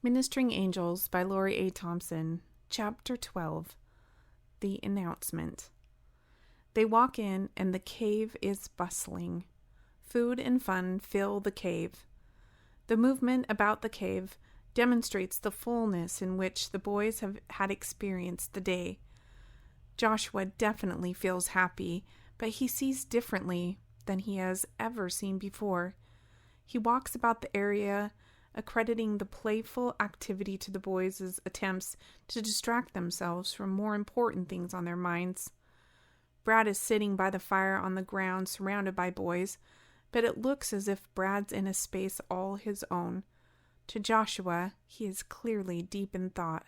Ministering Angels by Lori A. Thompson, Chapter 12, The Announcement. They walk in, and the cave is bustling. Food and fun fill the cave. The movement about the cave demonstrates the fullness in which the boys have had experienced the day. Joshua definitely feels happy, but he sees differently than he has ever seen before. He walks about the area, accrediting the playful activity to the boys' attempts to distract themselves from more important things on their minds. Brad is sitting by the fire on the ground surrounded by boys, but it looks as if Brad's in a space all his own. To Joshua, he is clearly deep in thought.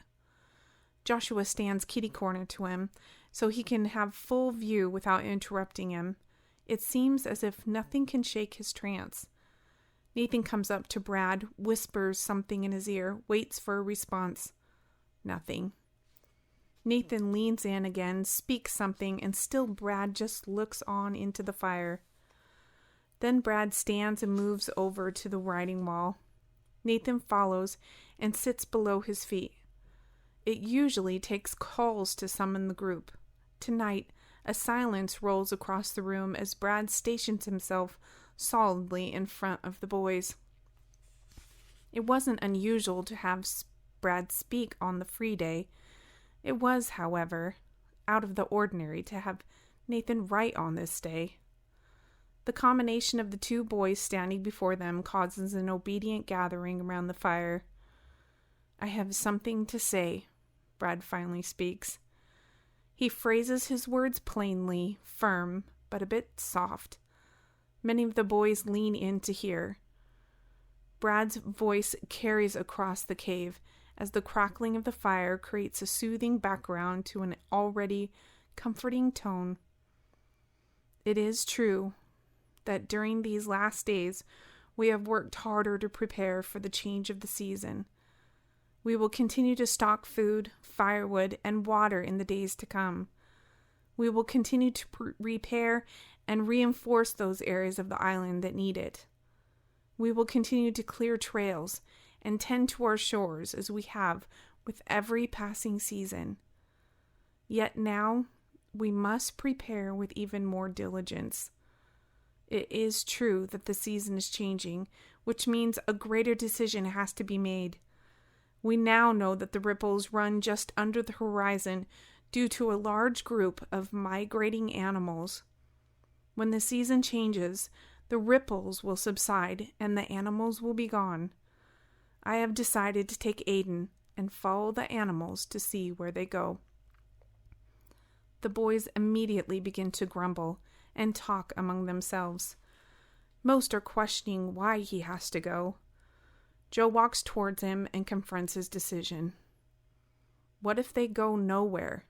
Joshua stands kitty-corner to him, so he can have full view without interrupting him. It seems as if nothing can shake his trance. Nathan comes up to Brad, whispers something in his ear, waits for a response. Nothing. Nathan leans in again, speaks something, and still Brad just looks on into the fire. Then Brad stands and moves over to the writing wall. Nathan follows and sits below his feet. It usually takes calls to summon the group. Tonight, a silence rolls across the room as Brad stations himself solidly in front of the boys. It wasn't unusual to have Brad speak on the free day. It was, however, out of the ordinary to have Nathan write on this day. The combination of the two boys standing before them causes an obedient gathering around the fire. "I have something to say," Brad finally speaks. He phrases his words plainly, firm, but a bit soft. Many of the boys lean in to hear. Brad's voice carries across the cave as the crackling of the fire creates a soothing background to an already comforting tone. It is true that during these last days we have worked harder to prepare for the change of the season. We will continue to stock food, firewood, and water in the days to come. We will continue to repair and reinforce those areas of the island that need it. We will continue to clear trails and tend to our shores as we have with every passing season. Yet now we must prepare with even more diligence. It is true that the season is changing, which means a greater decision has to be made. We now know that the ripples run just under the horizon due to a large group of migrating animals. When the season changes, the ripples will subside and the animals will be gone. I have decided to take Aiden and follow the animals to see where they go. The boys immediately begin to grumble and talk among themselves. Most are questioning why he has to go. Joe walks towards him and confronts his decision. What if they go nowhere?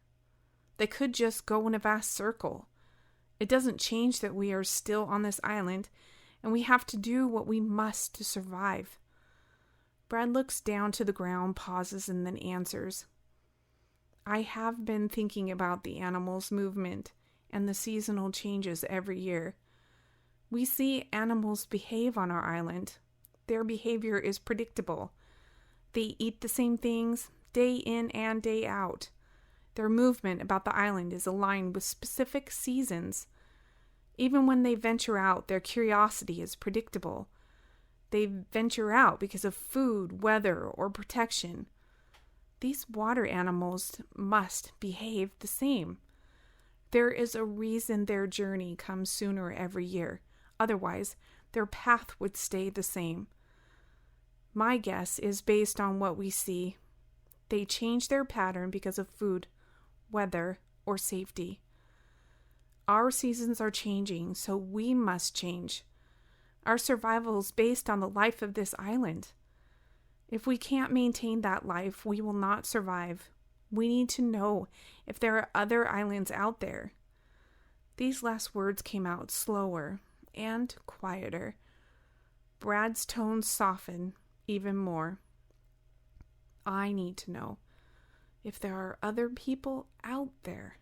They could just go in a vast circle. It doesn't change that we are still on this island, and we have to do what we must to survive. Brad looks down to the ground, pauses, and then answers. I have been thinking about the animals' movement and the seasonal changes every year. We see animals behave on our island. Their behavior is predictable. They eat the same things day in and day out. Their movement about the island is aligned with specific seasons. Even when they venture out, their curiosity is predictable. They venture out because of food, weather, or protection. These water animals must behave the same. There is a reason their journey comes sooner every year. Otherwise, their path would stay the same. My guess is based on what we see. They change their pattern because of food, weather, or safety. Our seasons are changing, so we must change. Our survival is based on the life of this island. If we can't maintain that life, we will not survive. We need to know if there are other islands out there. These last words came out slower and quieter. Brad's tone softened even more. I need to know if there are other people out there.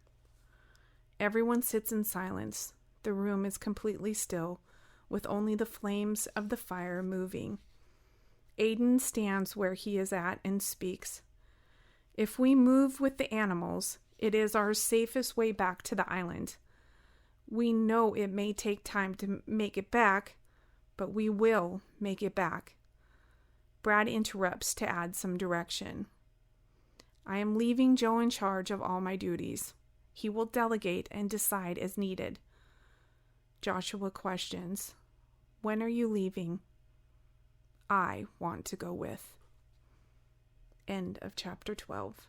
Everyone sits in silence. The room is completely still, with only the flames of the fire moving. Aiden stands where he is at and speaks. If we move with the animals, it is our safest way back to the island. We know it may take time to make it back, but we will make it back. Brad interrupts to add some direction. I am leaving Joe in charge of all my duties. He will delegate and decide as needed. Joshua questions, when are you leaving? I want to go with. End of chapter 12.